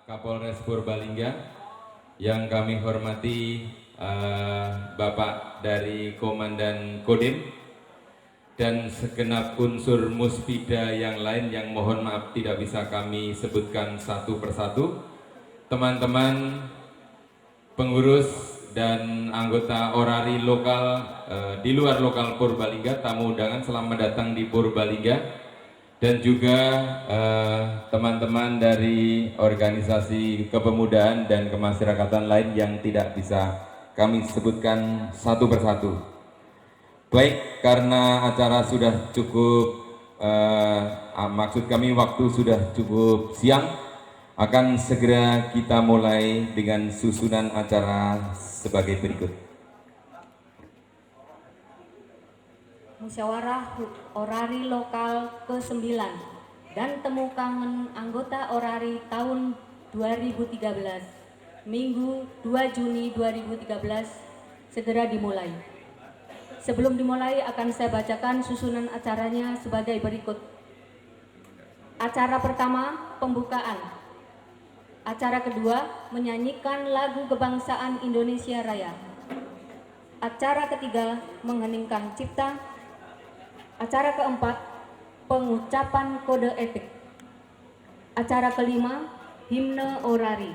Kapolres Purbalingga, yang kami hormati Bapak dari Komandan Kodim, dan segenap unsur Muspida yang lain yang mohon maaf tidak bisa kami sebutkan satu persatu, teman-teman pengurus dan anggota orari lokal di luar lokal Purbalingga, tamu undangan selamat datang di Purbalingga, dan juga teman-teman dari organisasi kepemudaan dan kemasyarakatan lain yang tidak bisa kami sebutkan satu persatu. Baik, karena acara sudah cukup, maksud kami waktu sudah cukup siang, akan segera kita mulai dengan susunan acara sebagai berikut. Musyawarah Orari Lokal ke-9 dan Temu Kangen Anggota Orari tahun 2013, Minggu 2 Juni 2013, segera dimulai. Sebelum dimulai akan saya bacakan susunan acaranya sebagai berikut. Acara pertama, pembukaan. Acara kedua, menyanyikan lagu kebangsaan Indonesia Raya. Acara ketiga, mengheningkan cipta. Acara keempat, pengucapan kode etik. Acara kelima, himne orari.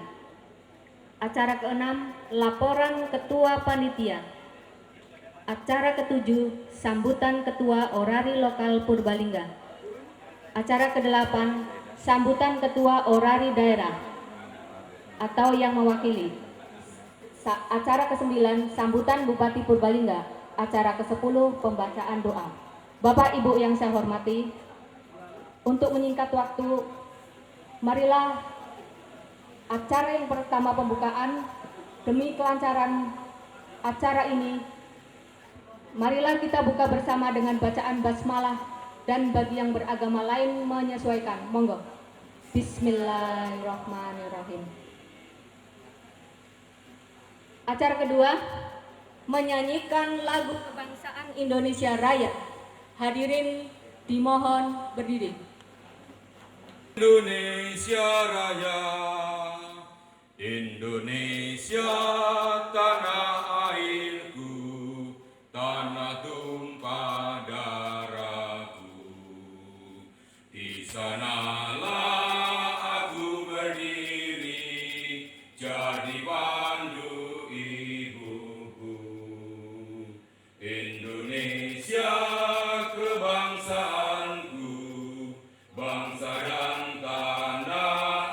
Acara keenam, laporan ketua panitia. Acara ketujuh, sambutan ketua orari lokal Purbalingga. Acara kedelapan, sambutan ketua orari daerah atau yang mewakili. Acara ke-9, sambutan Bupati Purbalingga. Acara ke-10, pembacaan doa. Bapak Ibu yang saya hormati, untuk menyingkat waktu, marilah acara yang pertama pembukaan, demi kelancaran acara ini, marilah kita buka bersama dengan bacaan basmalah, dan bagi yang beragama lain menyesuaikan. Monggo. Bismillahirrahmanirrahim. Acara kedua, menyanyikan lagu kebangsaan Indonesia Raya. Hadirin dimohon berdiri. Indonesia Raya, Indonesia tanah airku, tanah tumpah darahku. Di sanalah aku berdiri, jadi pandu ibuku. Indonesia kebangsaanku, bangsa dan tanah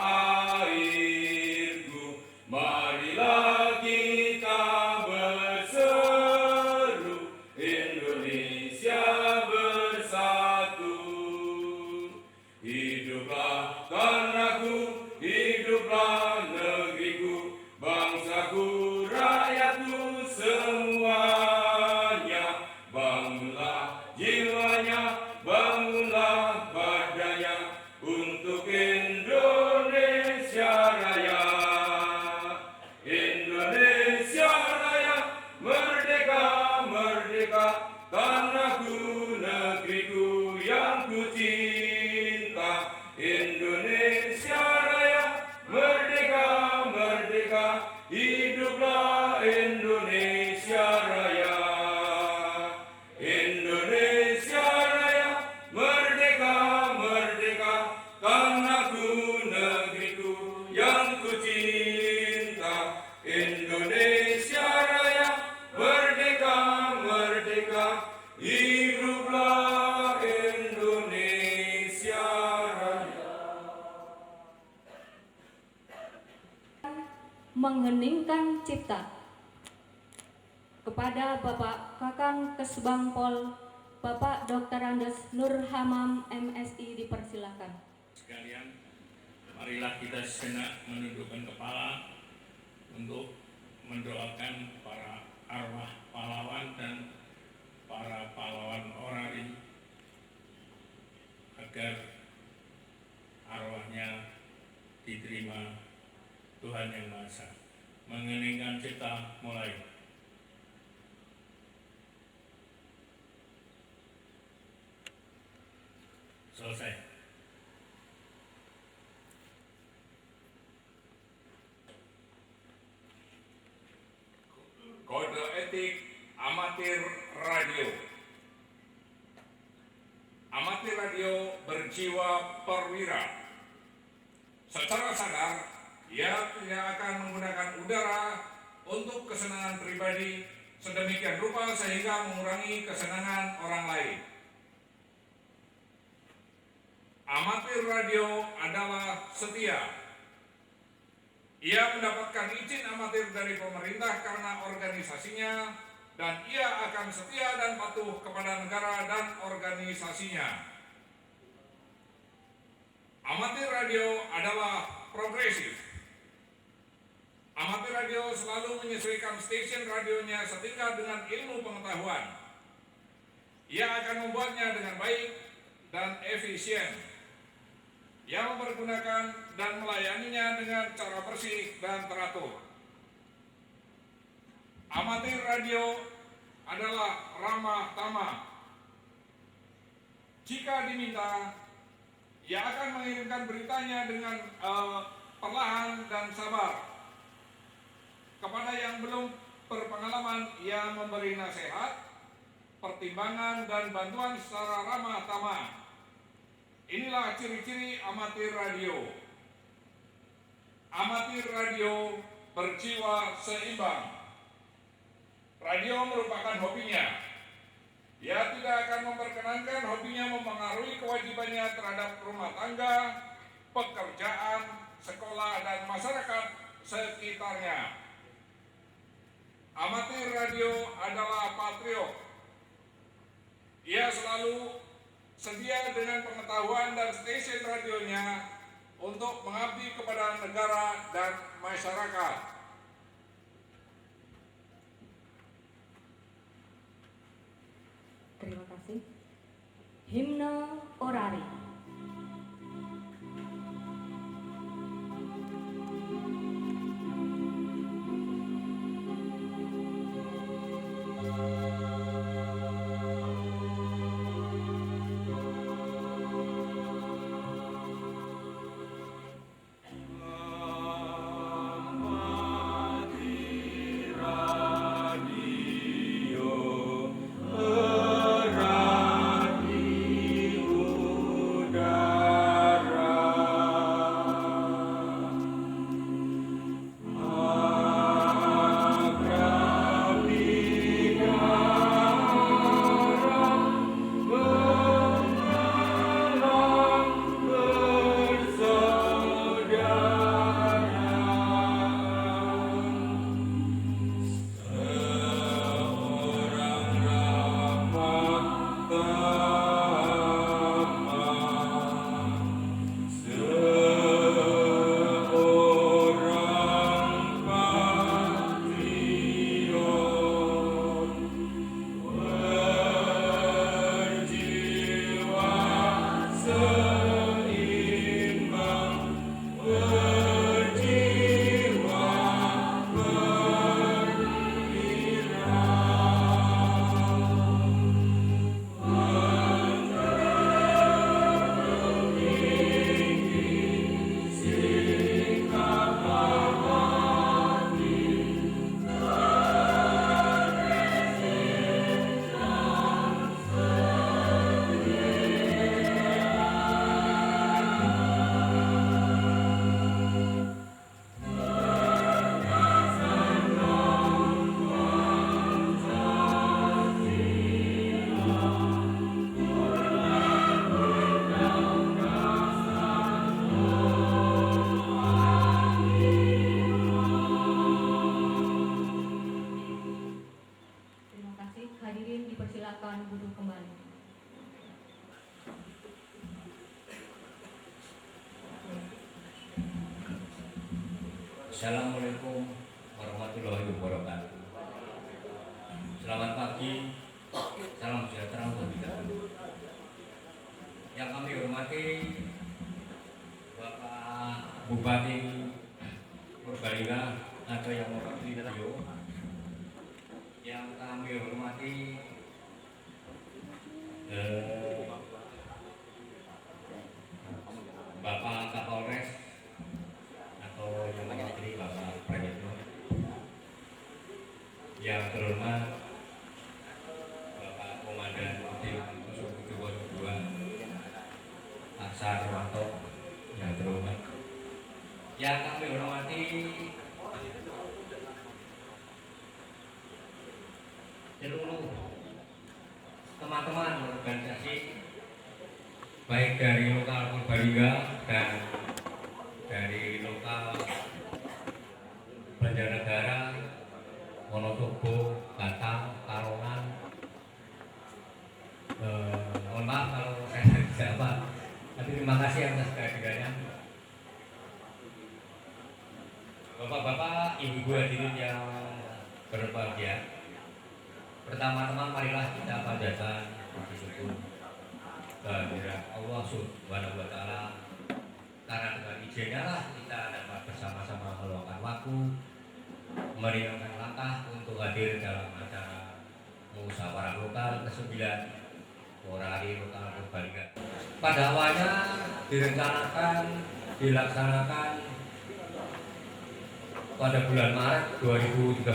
airku. Marilah kita berseru, Indonesia bersatu. Hiduplah tanahku, hiduplah negeriku, bangsaku, rakyatku semuanya. Bangunlah jiwanya, bangunlah badannya, untuk Indonesia Raya. Indonesia Raya, merdeka, merdeka, tanahku, negeriku yang ku cinta. Indonesia Raya, merdeka, merdeka, hiduplah Indonesia Raya. Indonesia Raya, merdeka, merdeka, tanahku, negeriku yang ku cinta. Indonesia Raya, merdeka, merdeka, hiduplah Indonesia Raya. Mengheningkan cipta. Kepada Bapak Kakang Kesbangpol, Bapak Dr. Andes Nur Hamam MSI, dipersilakan. Sekalian, marilah kita sejenak menundukkan kepala untuk mendoakan para arwah pahlawan dan para pahlawan orari agar arwahnya diterima Tuhan Yang Maha Esa. Mengheningkan cipta, mulai. Selesai. politik amatir radio. Amatir radio berjiwa perwira. Secara sadar, ia tidak akan menggunakan udara untuk kesenangan pribadi sedemikian rupa sehingga mengurangi kesenangan orang lain. Amatir radio adalah setia. Ia mendapatkan izin amatir dari pemerintah karena organisasinya, dan ia akan setia dan patuh kepada negara dan organisasinya. Amatir radio adalah progresif. Amatir radio selalu menyesuaikan stasiun radionya setingkat dengan ilmu pengetahuan. Ia akan membuatnya dengan baik dan efisien. Ia mempergunakan dan melayaninya dengan cara bersih dan teratur. Amatir radio adalah ramah tamah. Jika diminta, ia akan mengirimkan beritanya dengan perlahan dan sabar. Kepada yang belum berpengalaman, ia memberi nasihat, pertimbangan, dan bantuan secara ramah tamah. Inilah ciri-ciri amatir radio. Amatir radio berjiwa seimbang. Radio merupakan hobinya. Ia tidak akan memperkenankan hobinya mempengaruhi kewajibannya terhadap rumah tangga, pekerjaan, sekolah, dan masyarakat sekitarnya. Amatir radio adalah patriot. Ia selalu sedia dengan pengetahuan dan stasiun radionya untuk mengabdi kepada negara dan masyarakat. Terima kasih. Himne Orari. Assalamualaikum warahmatullahi wabarakatuh. Selamat pagi, salam sejahtera untuk kita. Yang kami hormati Bapak Bupati Purbalingga atau yang mewakili radio, yang kami hormati Bapak Kapolres atau yang mewakili Bapak Prasetyo, yang terhormat Bapak Komandan Kodim 0702 Aksa Romanto, yang terhormat, yang kami hormati seluruh teman-teman organisasi baik dari lokal Purbalingga dan dari lokal Banjarnegara, Wonosobo, Batam, Tarunan. Mohon maaf kalau saya tidak apa, tapi terima kasih atas kehadirannya. Bapak-bapak, ibu-ibu hadirin yang berbahagia. Pertama-tama marilah kita panjatkan puji syukur kehadirat Allah Subhanahu wa Ta'ala, karena dengan izinnya lah kita dapat bersama-sama meluangkan waktu, meringankan langkah untuk hadir dalam acara musyawarah lokal ke-9 Orari Lokal Purbalingga. Pada awalnya dilaksanakan pada bulan Maret 2013.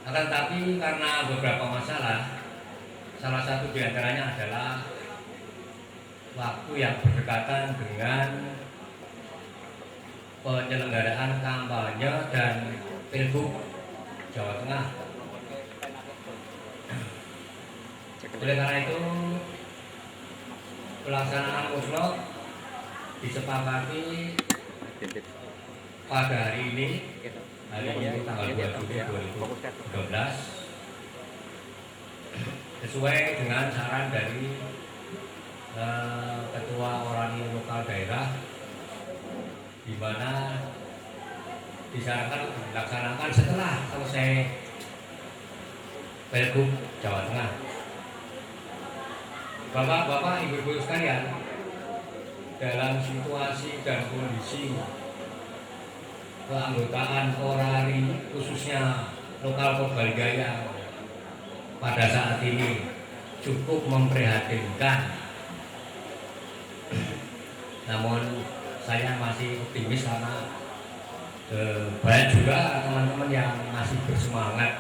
Akan tetapi karena beberapa masalah, salah satu diantaranya adalah waktu yang berdekatan dengan penyelenggaraan kampanye dan Pilgub Jawa Tengah. Oleh karena itu, pelaksanaan musyawarah disepakati pada hari ini, tanggal 2 Juli 2013, sesuai dengan saran dari Ketua Orani Lokal Daerah, di mana disarankan dilaksanakan setelah selesai Pilgub Jawa Tengah. Bapak-bapak, ibu-ibu sekalian, dalam situasi dan kondisi keanggotaan Orari khususnya lokal Purbalingga yang pada saat ini cukup memprihatinkan, namun saya masih optimis karena banyak juga teman-teman yang masih bersemangat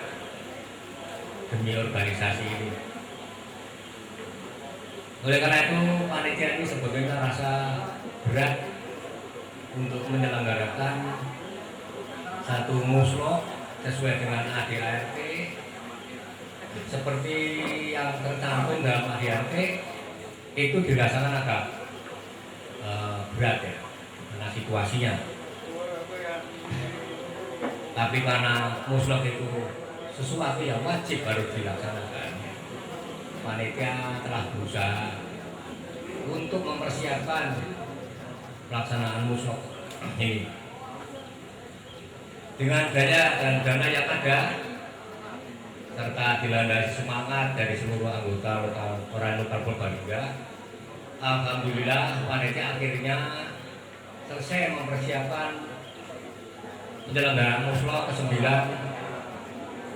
demi organisasi ini. Oleh karena itu, panitia ini sebetulnya rasa berat untuk menyelenggarakan satu musyawarah sesuai dengan ADART seperti yang tercantum dalam ADART. Itu dirasakan agak berat ya, karena situasinya. Tapi karena musyawarah itu sesuatu yang wajib harus dilaksanakan, panitia telah berusaha untuk mempersiapkan pelaksanaan musyawarah ini dengan daya dan dana yang ada, serta dilandasi semangat dari seluruh anggota orang lokal Purbalingga. Alhamdulillah, panitia akhirnya selesai mempersiapkan penyelenggaraan musyawarah ke-9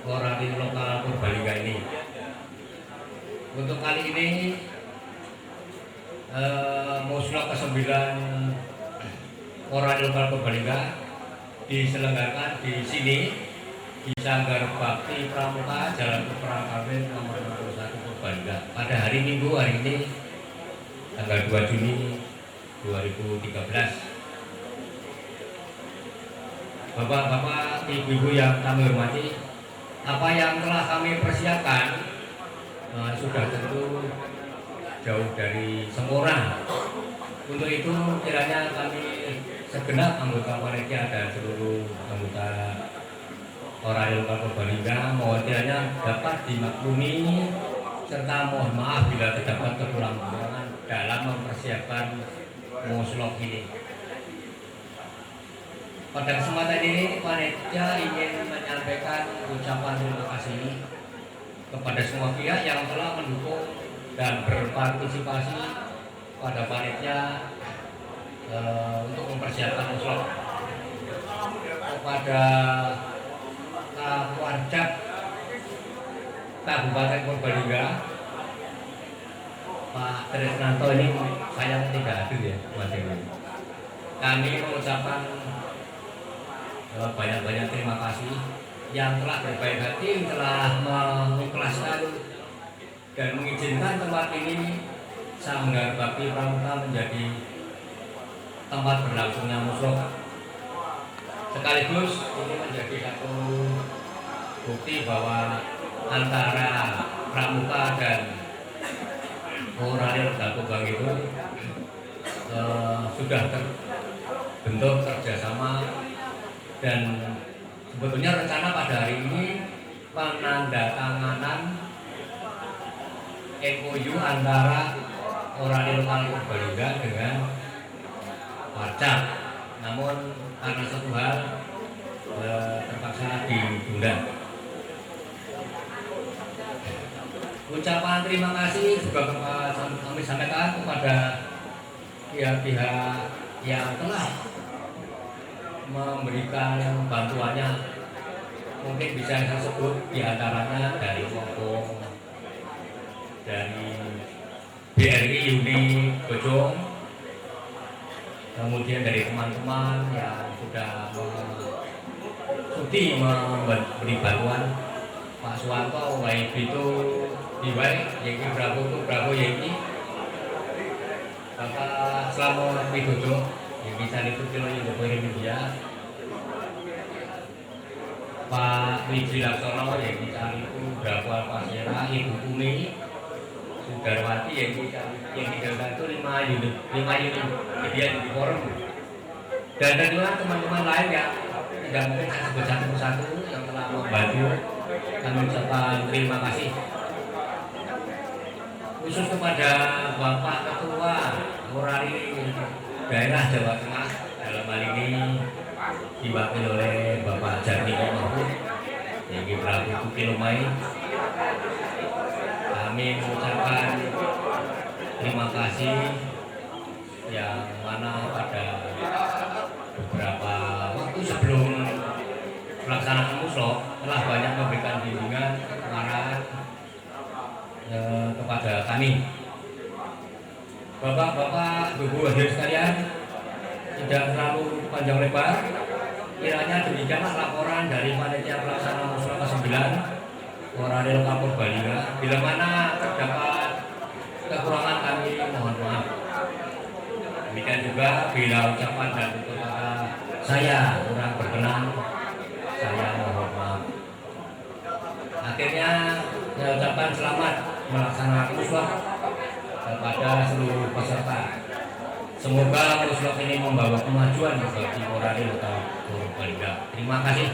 Orari Lokal Purbalingga ini. Untuk kali ini musyawarah ke-9 Orari Lokal Purbalingga diselenggarakan di sini di Sanggar Bakti Pramuka Jalan Peperang Kawin nomor 61 Purbalingga pada hari Minggu hari ini tanggal 2 Juni 2013. Bapak-bapak, ibu-ibu yang kami hormati, apa yang telah kami persiapkan sudah tentu jauh dari sempurna. Untuk itu kiranya kami segenap anggota panitia dan seluruh anggota Orari Lokal Purbalingga mohon kiranya dapat dimaklumi serta mohon maaf bila terdapat kekurangan dalam mempersiapkan musyawarah ini. Pada kesempatan ini panitia ingin menyampaikan ucapan terima kasih kepada semua pihak yang telah mendukung dan berpartisipasi pada panitia untuk mempersiapkan musyawarah. Kepada Kapolda Kabupaten Purbalingga, Pak Trisnanto ini sayang tidak hadir ya, Mas Dewi. Kami mengucapkan banyak-banyak terima kasih yang telah berbaik hati, telah mengikhlaskan dan mengizinkan tempat ini Sanggar Bakti Pramuka menjadi tempat berlangsungnya musrok. Sekaligus ini menjadi satu bukti bahwa antara Pramuka dan Orario Gakobang itu sudah terbentuk kerjasama, dan sebetulnya rencana pada hari ini penandatanganan MOU antara Orario Lokal Purbalingga dengan Warcap, namun karena satu hal terpaksa ditunda. Ucapan terima kasih juga kami sampaikan kepada pihak-pihak yang telah memberikan bantuannya. Mungkin bisa saya sebut diantaranya dari Wongkong, dari BRI Uni Bojong, kemudian dari teman-teman yang sudah sudi memberi bantuan, Pak Suwanto, YB itu Diwai, Yeki Bravo itu Bravo Yeki, Bapak Slamet Widodo, yang bisa ditutup oleh Ibu Media, Pak Wiji Laksono, yang bisa itu Bravo Alpasera, Ibu Umi Sudarwati, yang bisa itu 5 unit media di forum, dan tentunya teman-teman lain ya, tidak mungkin saya sebut satu-satu yang telah membantu. Kami ucapkan terima kasih khusus kepada Bapak Ketua Orari Daerah Jawa Tengah, dalam hal ini diwakili oleh Bapak Jarniko Mahfud, yang Prabu Kilomai. Kami mengucapkan terima kasih yang mana pada beberapa waktu sebelum pelaksanaan musrok telah banyak memberikan bimbingan arahan kepada kami. Bapak-bapak, Ibu hadirin sekalian, tidak terlalu panjang lebar, kiranya demikianlah laporan dari panitia pelaksana musrok ke-9 Orario Lokal Purbalingga. Bila mana terdapat kekurangan kami mohon maaf. Demikian juga bila ucapan dan tutur kata saya kurang berkenan, saya mohon maaf. Akhirnya saya ucapkan selamat melaksanakan musrok kepada seluruh peserta. Semoga musrok ini membawa kemajuan bagi Orario Lokal Purbalingga. Terima kasih.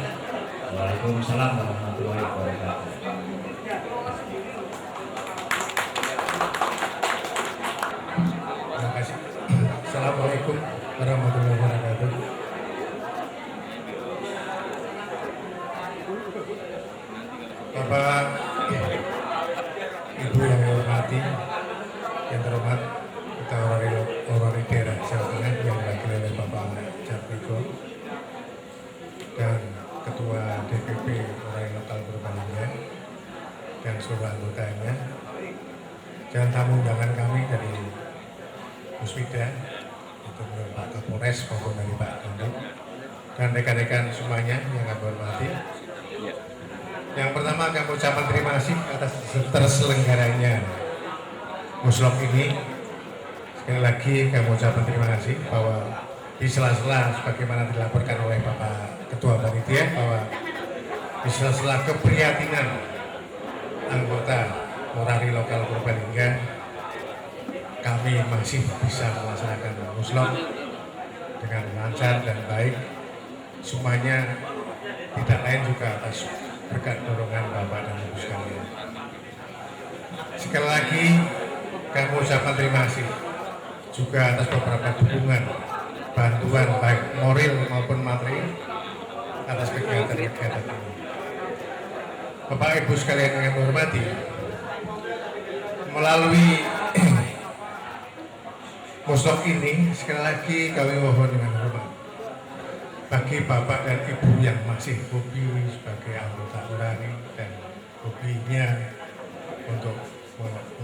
Waalaikumsalam warahmatullahi wabarakatuh. Terima kasih. Assalamualaikum warahmatullahi wabarakatuh. Bapak, Ibu yang saya hormati, yang terhormat Ketua Orari Daerah Jawa Tengah yang diwakili oleh Bapak Jarniko dan Ketua DPP Orari Lokal Purbalingga dan seluruh anggotanya, dan tamu undangan kami dari Musbida, itu dari Pak Kapolres maupun dari Pak Dandim, dan rekan-rekan semuanya yang kami hormati. Yang pertama, kami ucapkan terima kasih atas terselenggaranya musrok ini. Sekali lagi kami ucapkan terima kasih bahwa di sela-sela sebagaimana dilaporkan oleh Bapak Ketua Panitia, bahwa di sela-sela keprihatinan anggota Orari Lokal Purbalingga, kami masih bisa melaksanakan musrok dengan lancar dan baik. Semuanya tidak lain juga atas berkat dorongan Bapak dan Ibu sekalian. Sekali lagi kami ucapkan terima kasih juga atas beberapa dukungan, bantuan baik moral maupun materi atas kegiatan-kegiatan ini. Bapak Ibu sekalian yang kami hormati, melalui musrok ini sekali lagi kami mohon dengan hormat bagi Bapak dan Ibu yang masih hobi sebagai anggota Orari dan hobinya untuk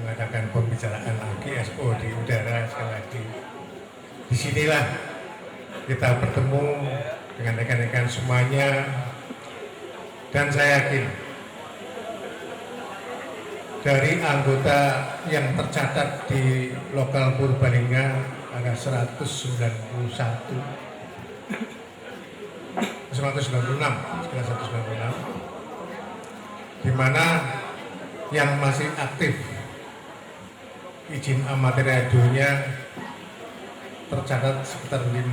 mengadakan pembicaraan lagi expo di udara, sekali lagi disinilah kita bertemu dengan rekan-rekan semuanya, dan saya yakin dari anggota yang tercatat di lokal Purbalingga ada 196, di mana yang masih aktif izin amatir radionya tercatat sekitar 59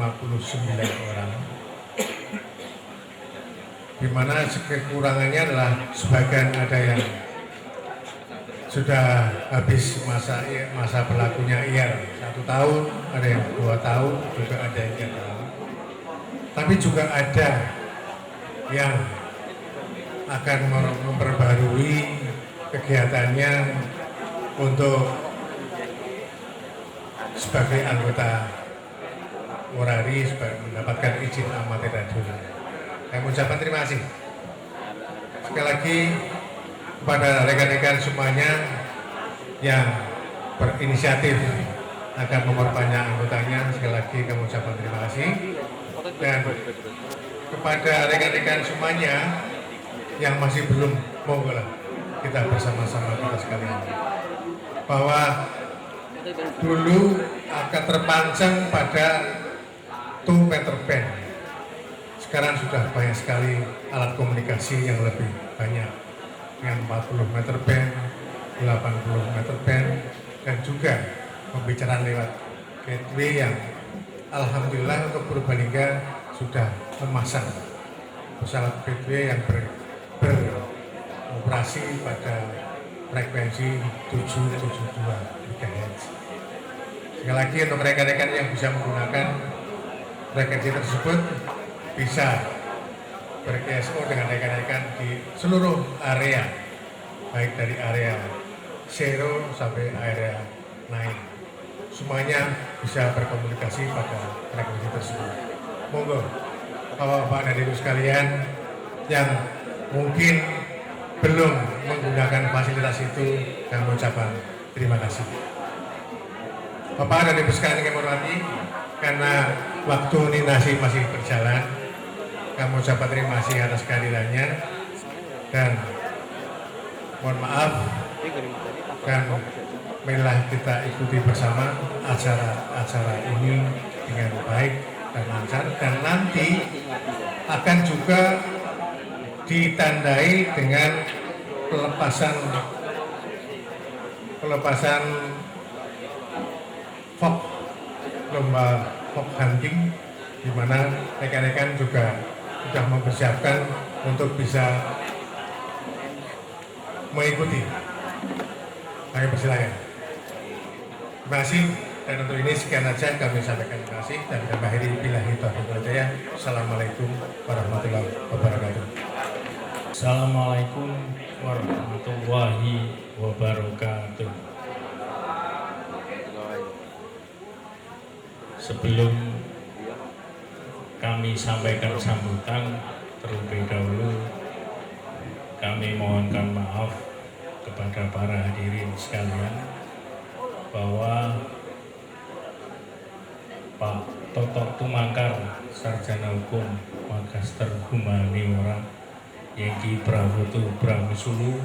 orang, di mana kekurangannya adalah sebagian ada yang sudah habis masa berlakunya IR 1 tahun, ada yang 2 tahun, juga ada yang 3 tahun. Tapi juga ada yang akan memperbarui kegiatannya untuk sebagai anggota Orari mendapatkan izin amatir radio. Saya mengucapkan terima kasih sekali lagi kepada rekan-rekan semuanya yang berinisiatif akan memperbanyak anggotanya. Sekali lagi kami ucapkan terima kasih, dan kepada rekan-rekan semuanya yang masih belum, monggolah kita bersama-sama kita sekalian, bahwa dulu akan terpancang pada 2 meter band. Sekarang sudah banyak sekali alat komunikasi yang lebih banyak, dengan 40 meter band, 80 meter band, dan juga pembicaraan lewat gateway yang alhamdulillah untuk Purbalingga sudah memasang pesawat gateway yang beroperasi pada frekuensi 772 MHz. Sekali lagi untuk rekan-rekan yang bisa menggunakan frekuensi tersebut bisa ber-KSO dengan rekan-rekan di seluruh area, baik dari area 0 sampai area 9. Semuanya bisa berkomunikasi pada frekuensi tersebut. Monggo, Bapak dan Ibu sekalian yang mungkin belum menggunakan fasilitas itu, kami ucapkan terima kasih. Bapak dan Ibu sekalian yang kami hormati, karena waktu ninasi masih berjalan, kami ucapkan terima kasih atas kehadirannya, dan mohon maaf, dan marilah kita ikuti bersama acara ini dengan baik dan lancar, dan nanti akan juga ditandai dengan pelepasan fog, lomba fog hunting, di mana rekan-rekan juga sudah mempersiapkan untuk bisa mengikuti. Kami persilakan. Terima kasih, dan untuk ini sekian saja kami sampaikan. Terima kasih, dan kami akhiri billahi taufiq wal hidayah. Assalamualaikum warahmatullahi wabarakatuh. Assalamualaikum warahmatullahi wabarakatuh. Sebelum kami sampaikan sambutan, terlebih dahulu kami mohonkan maaf kepada para hadirin sekalian bahwa Pak Toto Tumangkar, Sarjana Hukum, Magister Humaniora, Yengki Prawoto Brawisulu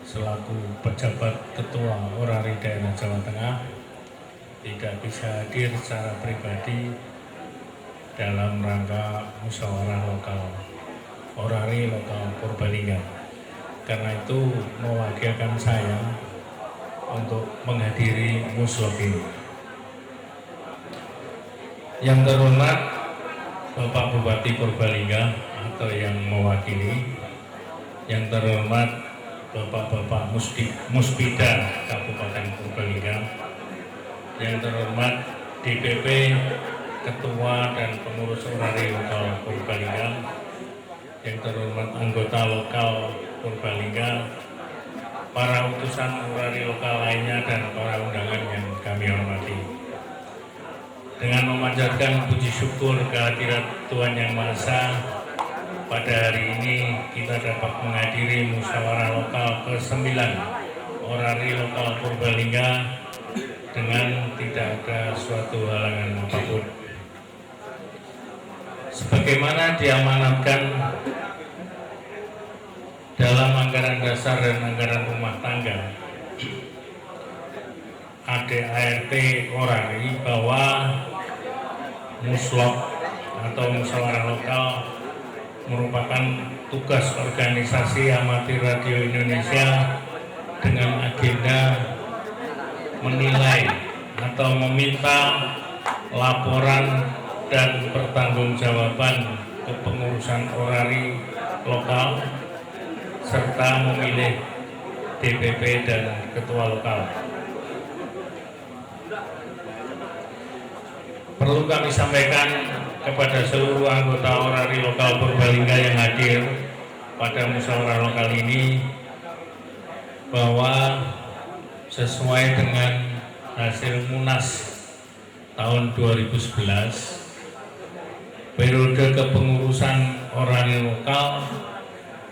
selaku pejabat Ketua Orari Daerah Jawa Tengah tidak bisa hadir secara pribadi dalam rangka musyawarah lokal Orari lokal Purbalingga. Karena itu mewakilkan saya untuk menghadiri musyawarah ini. Yang terhormat Bapak Bupati Purbalingga atau yang mewakili, yang terhormat Bapak-Bapak Muspida Kabupaten Purbalingga, yang terhormat DPP, Ketua dan Pengurus Orari Lokal Purbalingga, yang terhormat anggota lokal Purbalingga, para utusan Orari lokal lainnya, dan para undangan yang kami hormati. Dengan memanjatkan puji syukur kehadirat Tuhan Yang Maha Esa, pada hari ini kita dapat menghadiri musyawarah lokal ke-9 Orari lokal Purbalingga dengan tidak ada suatu halangan apapun. sebagaimana diamanatkan dalam anggaran dasar dan anggaran rumah tangga ADART Orari, bahwa Muslok atau musyawarah lokal merupakan tugas organisasi amatir radio Indonesia dengan agenda menilai atau meminta laporan dan pertanggungjawaban kepengurusan orari lokal serta memilih DPP dan ketua lokal. Perlu kami sampaikan kepada seluruh anggota orari lokal Purbalingga yang hadir pada musyawarah lokal ini bahwa sesuai dengan hasil Munas tahun 2011, periode kepengurusan orari lokal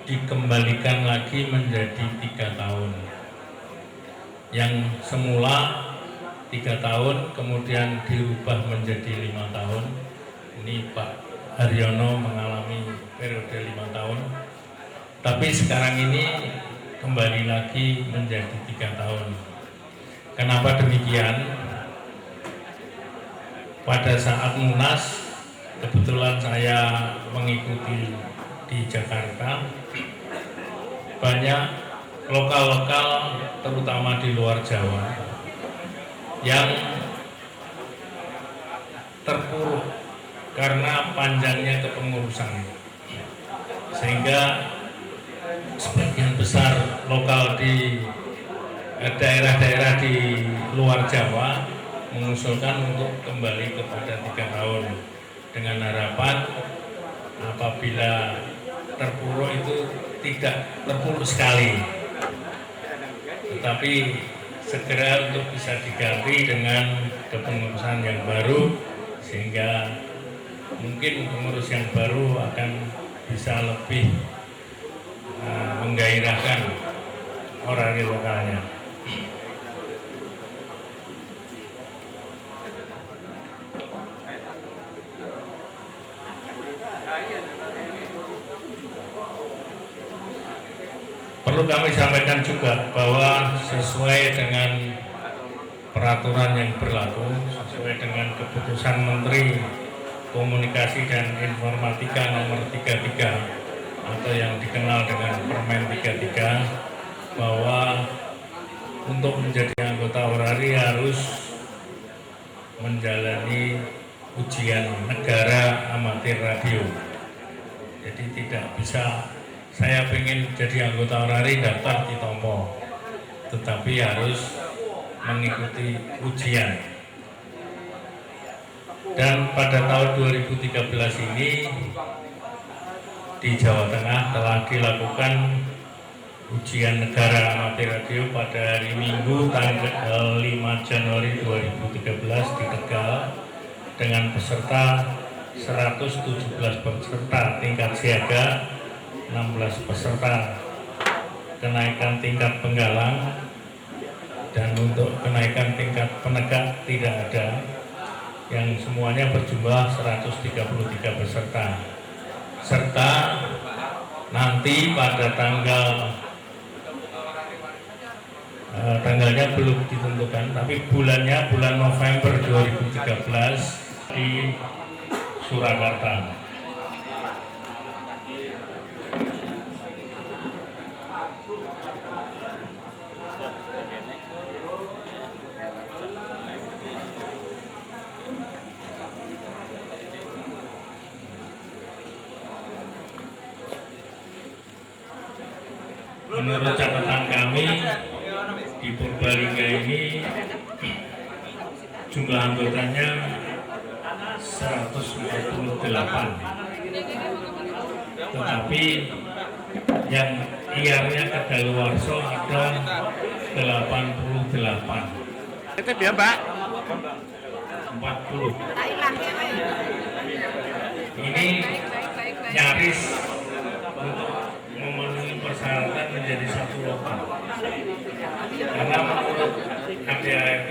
dikembalikan lagi menjadi 3 tahun. Yang semula 3 tahun kemudian dirubah menjadi 5 tahun. Ini Pak Haryono mengalami periode 5 tahun. Tapi sekarang ini kembali lagi menjadi 3 tahun. Kenapa demikian? Pada saat Munas, kebetulan saya mengikuti di Jakarta, banyak lokal-lokal terutama di luar Jawa yang terpuruk karena panjangnya kepengurusan, sehingga sebagian besar lokal di daerah-daerah di luar Jawa mengusulkan untuk kembali kepada 3 tahun dengan harapan apabila terpuruk itu tidak terpuruk sekali, tetapi segera untuk bisa diganti dengan kepengurusan yang baru, sehingga mungkin pengurus yang baru akan bisa lebih menggairahkan orari lokalnya. Perlu kami sampaikan juga bahwa sesuai dengan peraturan yang berlaku, sesuai dengan keputusan Menteri Komunikasi dan Informatika nomor 33 atau yang dikenal dengan Permen 33, bahwa untuk menjadi anggota orari harus menjalani ujian negara amatir radio. Jadi tidak bisa saya pengen jadi anggota orari daftar di Tompo, tetapi harus mengikuti ujian. Dan pada tahun 2013 ini di Jawa Tengah telah dilakukan ujian negara amatir radio pada hari Minggu tanggal 5 Januari 2013 di Tegal dengan peserta 117 peserta tingkat siaga, 16 peserta kenaikan tingkat penggalang, dan untuk kenaikan tingkat penegak tidak ada, yang semuanya berjumlah 133 peserta. Serta nanti pada tanggalnya belum ditentukan, tapi bulannya bulan November 2013 di Surakarta. Menurut catatan kami di Purbalingga ini jumlah anggotanya 148, tetapi yang iarnya kadaluwarsa ada 88. Itu dia, Pak. 40. Ini nyaris untuk memenuhi persyaratan menjadi satu lokal. Karena menurut ADART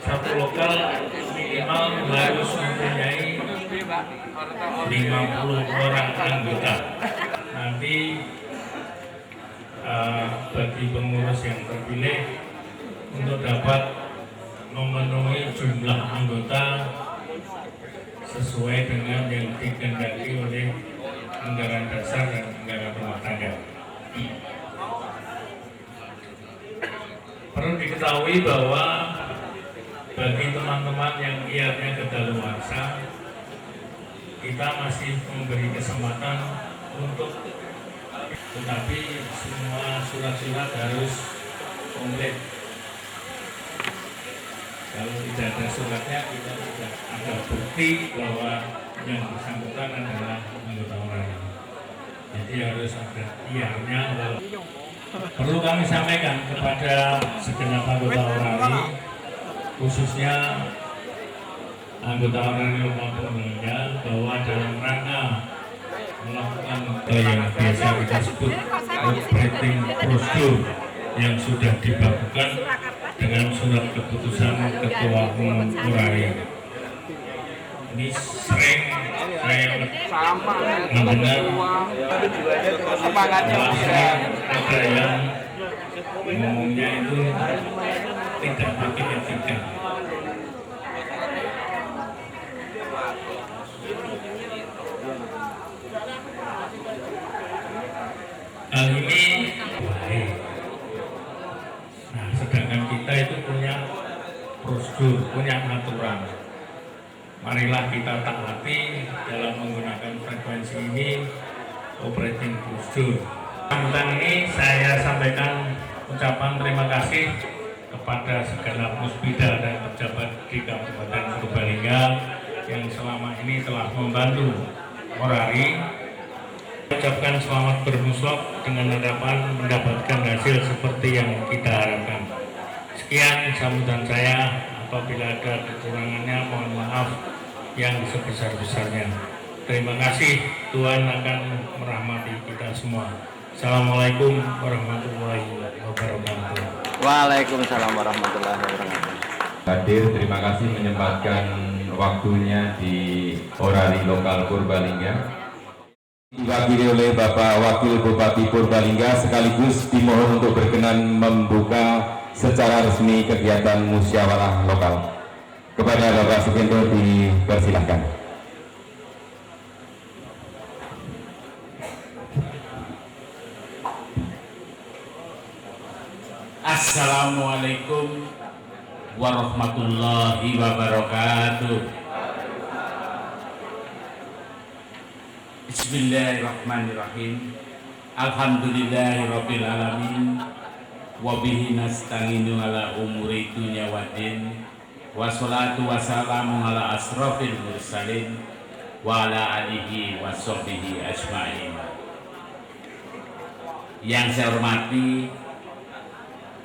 satu lokal minimal harus mempunyai 50 orang anggota. Nanti bagi pengurus yang terpilih untuk dapat memenuhi jumlah anggota sesuai dengan yang dikehendaki oleh anggaran dasar dan anggaran rumah tangga. Perlu diketahui bahwa bagi teman-teman yang iatnya kedaluarsa, kita masih memberi kesempatan untuk, tetapi semua surat-surat harus komplit. Kalau tidak ada suratnya, kita tidak ada bukti bahwa yang bersangkutan adalah anggota ORARI. Jadi harus ada iarnya. Perlu kami sampaikan kepada segenap anggota ORARI, khususnya anggota ORARI lokal Purbalingga, bahwa dalam rangka melakukan yang biasa kita sebut operating procedure yang sudah dibakukan dengan surat keputusan Ketua Umum ORARI. Ini sering saya mendengar ada yang ngomongnya itu tidak pakai etika. Hal ini baik. Nah, sedangkan kita itu punya prosedur, punya aturan. Marilah kita taati dalam menggunakan frekuensi ini, operating procedure. Tentang ini saya sampaikan ucapan terima kasih kepada segenap muspida dan pejabat di Kabupaten Purbalingga yang selama ini telah membantu ORARI. Ucapkan selamat bermuslok dengan harapan mendapatkan hasil seperti yang kita harapkan. Sekian sambutan saya. Apabila ada kekurangannya, mohon maaf yang sebesar-besarnya. Terima kasih. Tuhan akan merahmati kita semua. Assalamualaikum warahmatullahi wabarakatuh. Waalaikumsalam warahmatullahi wabarakatuh. Hadir, terima kasih menyempatkan waktunya di ORARI lokal Purbalingga. Diwakili oleh Bapak Wakil Bupati Purbalingga, sekaligus dimohon untuk berkenan membuka secara resmi kegiatan musyawarah lokal. Kepada Bapak Sugento dipersilahkan. Assalamualaikum warahmatullahi wabarakatuh. Bismillahirrahmanirrahim. Alhamdulillahirabbil alamin. Wabihi nasta'inu ala umuri dunya waddin. Wassalatu wassalamu ala asrofil mursalin wa ala alihi wassohbihi ajma'in. Yang saya hormati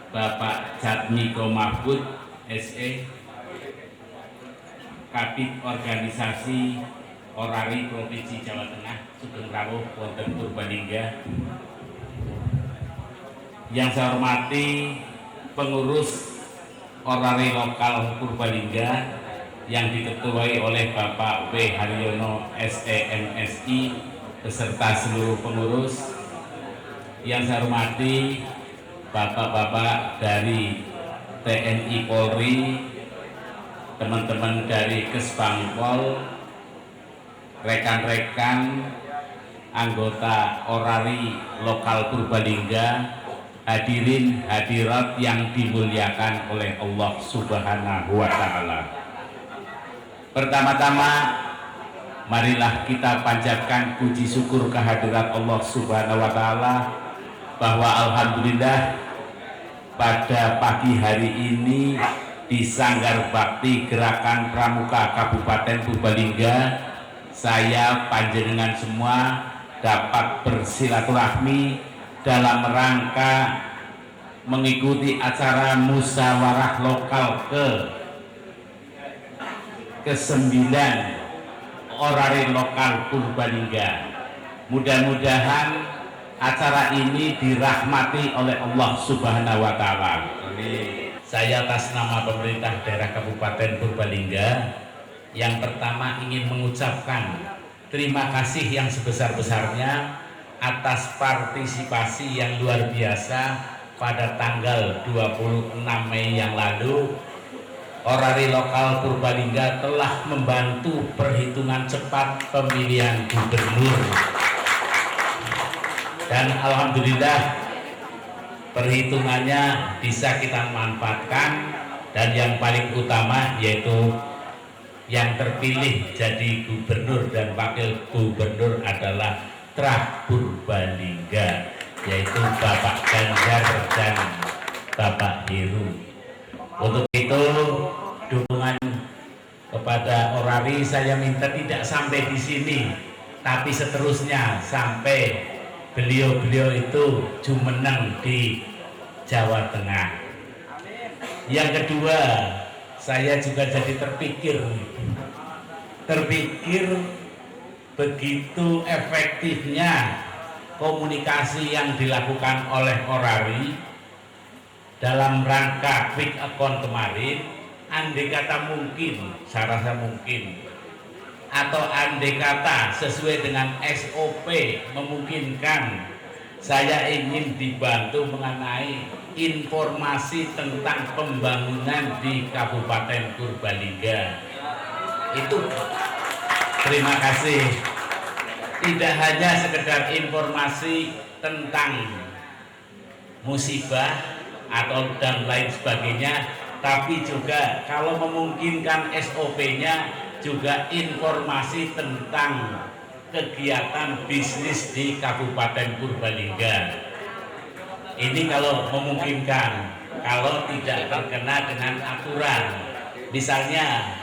Bapak Jatmiko Mahfud SE, Kabid Organisasi ORARI Provinsi Jawa Tengah, Sugeng Rawuh wonten Purbalingga. Yang saya hormati pengurus ORARI lokal Purbalingga yang diketuai oleh Bapak W. Haryono SE MSI beserta seluruh pengurus. Yang saya hormati bapak-bapak dari TNI Polri, teman-teman dari Kesbangpol, rekan-rekan anggota ORARI lokal Purbalingga, hadirin hadirat yang dimuliakan oleh Allah Subhanahu wa Ta'ala. Pertama-tama, marilah kita panjatkan puji syukur kehadirat Allah Subhanahu wa Ta'ala bahwa alhamdulillah pada pagi hari ini di Sanggar Bakti Gerakan Pramuka Kabupaten Purbalingga, saya panjenengan semua dapat bersilaturahmi dalam rangka mengikuti acara musyawarah lokal ke-9 ORARI lokal Purbalingga. Mudah-mudahan acara ini dirahmati oleh Allah Subhanahu wa Ta'ala. Saya atas nama pemerintah daerah Kabupaten Purbalingga Yang pertama ingin mengucapkan terima kasih yang sebesar-besarnya atas partisipasi yang luar biasa pada tanggal 26 Mei yang lalu. Orari lokal Purbalingga telah membantu perhitungan cepat pemilihan gubernur. Dan alhamdulillah perhitungannya bisa kita manfaatkan, dan yang paling utama yaitu yang terpilih jadi gubernur dan wakil gubernur adalah Trah Purbalingga, yaitu Bapak Ganjar dan Bapak Heru. Untuk itu dukungan kepada Orari saya minta tidak sampai di sini, tapi seterusnya sampai beliau-beliau itu jumeneng di Jawa Tengah. Yang kedua, saya juga jadi terpikir begitu efektifnya komunikasi yang dilakukan oleh Orari dalam rangka quick account kemarin. Andai kata mungkin, saya rasa mungkin, atau andai kata sesuai dengan SOP memungkinkan, saya ingin dibantu mengenai informasi tentang pembangunan di Kabupaten Purbalingga. Itu terima kasih. Tidak hanya sekedar informasi tentang musibah atau dan lain sebagainya, tapi juga kalau memungkinkan SOP-nya juga informasi tentang kegiatan bisnis di Kabupaten Purbalingga. Ini kalau memungkinkan, kalau tidak terkena dengan aturan, misalnya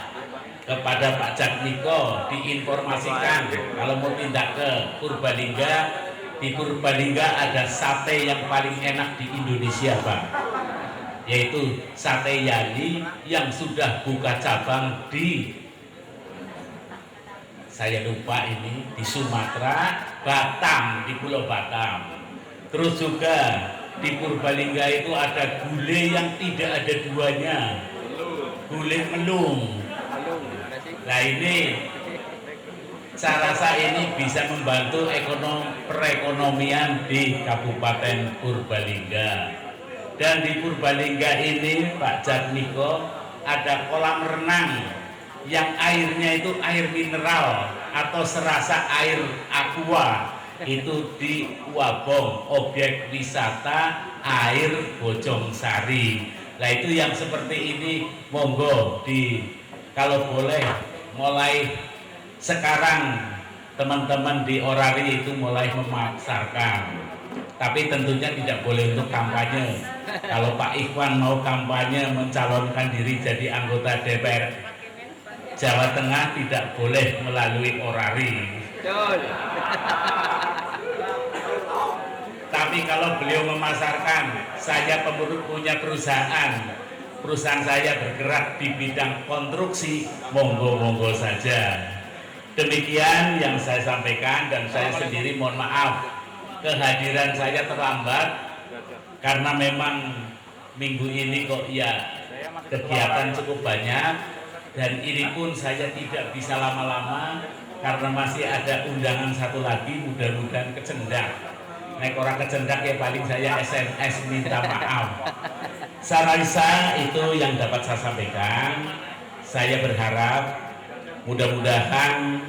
kepada Pak Jatmiko diinformasikan kalau mau tindak ke Purbalingga, di Purbalingga ada sate yang paling enak di Indonesia, Pak, yaitu Sate Yani yang sudah buka cabang di, saya lupa ini, di Sumatera, Batam, di Pulau Batam. Terus juga di Purbalingga itu ada gulai yang tidak ada duanya, gulai melung. Nah ini saya rasa ini bisa membantu perekonomian di Kabupaten Purbalingga. Dan di Purbalingga ini Pak Jatmiko ada kolam renang yang airnya itu air mineral atau serasa air aqua, itu di Wabong, objek wisata air Bojongsari. Nah itu yang seperti ini monggo kalau boleh mulai sekarang teman-teman di Orari itu mulai memasarkan, tapi tentunya tidak boleh untuk kampanye. Kalau Pak Ikhwan mau kampanye mencalonkan diri jadi anggota DPR Jawa Tengah, tidak boleh melalui Orari. Tapi kalau beliau memasarkan, saya punya perusahaan saya bergerak di bidang konstruksi, monggo-monggo saja. Demikian yang saya sampaikan, dan saya sendiri mohon maaf kehadiran saya terlambat karena memang minggu ini kok ya kegiatan cukup banyak, dan ini pun saya tidak bisa lama-lama karena masih ada undangan satu lagi, mudah-mudahan kecendak. Nek orang kecendak ya paling saya SMS minta maaf. Saya rasa itu yang dapat saya sampaikan. Saya berharap mudah-mudahan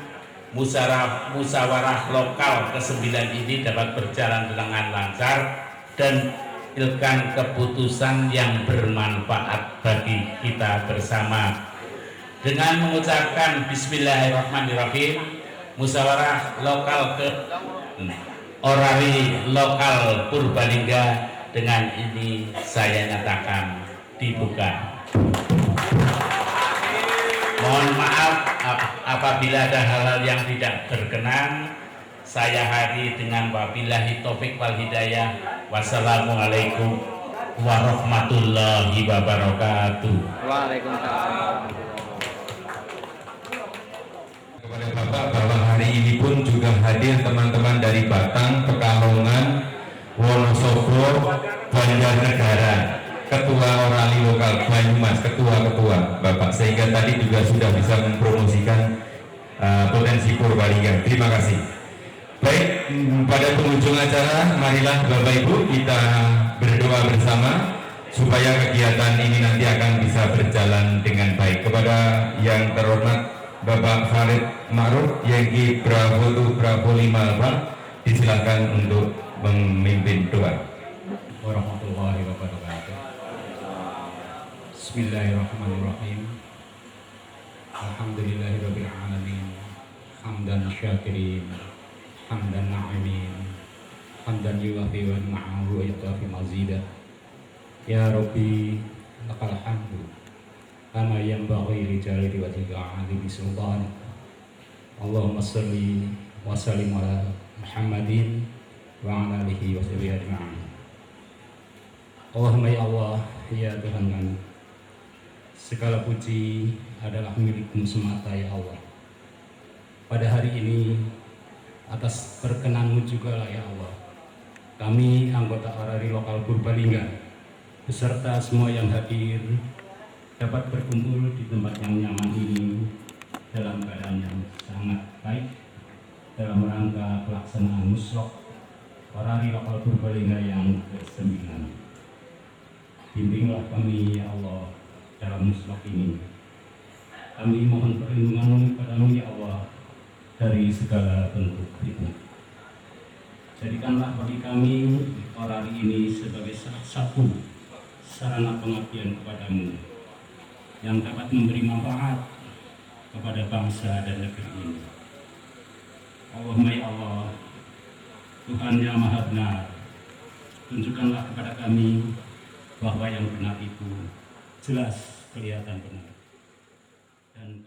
musyawarah lokal ke-9 ini dapat berjalan dengan lancar dan menghasilkan keputusan yang bermanfaat bagi kita bersama. Dengan mengucapkan Bismillahirrahmanirrahim, musyawarah lokal Orari lokal Purbalingga dengan ini saya nyatakan dibuka. Mohon maaf apabila ada hal-hal yang tidak berkenan. Saya hari dengan wabillahi taufik wal hidayah. Wassalamualaikum warahmatullahi wabarakatuh. Waalaikumsalam. Kepada Bapak bahwa hari ini pun juga hadir teman-teman dari Batang, Pekalongan, Wonosobo, Banjarnegara, Ketua Orali Lokal Banyumas, Ketua-Ketua Bapak sehingga tadi juga sudah bisa mempromosikan potensi Purbalingga. Terima kasih. Baik, pada penghujung acara, marilah Bapak Ibu kita berdoa bersama supaya kegiatan ini nanti akan bisa berjalan dengan baik. Kepada yang terhormat Bapak Farid Ma'ruf, Yankee Bravo 2 Bravo 5 Alfa, disilakan untuk memimpin doa. Warahmatullahi wabarakatuh. Bismillahirrahmanirrahim. Alhamdulillahirabbil alamin. Hamdan syakirin, hamdan na'imin, hamdan yuwafi wa ma'ahu wa yukafi mazidah. Ya Rabbi, lakal hamdu kama yanbaghi li jalali wajhika 'ali bi sultanik. Allahumma shalli wa sallim ala Muhammadin wa ala alihi wa sahbihi ajma'in. Allahumma ya Allah, ya Tuhan kami, segala puji adalah milik-Mu semata ya Allah. Pada hari ini, atas perkenan-Mu juga lah ya Allah, kami anggota Orari Lokal Purbalingga beserta semua yang hadir dapat berkumpul di tempat yang nyaman ini dalam keadaan yang sangat baik dalam rangka pelaksanaan Musrok Orari Lokal Purbalingga yang ke-9. Bimbinglah kami ya Allah dalam musrok ini. Kami mohon perlindungan-Mu kepadamu ya Allah dari segala bentuk fitnah. Jadikanlah bagi kami Orari ini sebagai salah satu sarana pengabdian kepadamu yang dapat memberi manfaat kepada bangsa dan negeri ini. Allahumma ya Allah, Tuhan yang Maha Benar, tunjukkanlah kepada kami bahwa yang benar itu jelas kelihatan benar, dan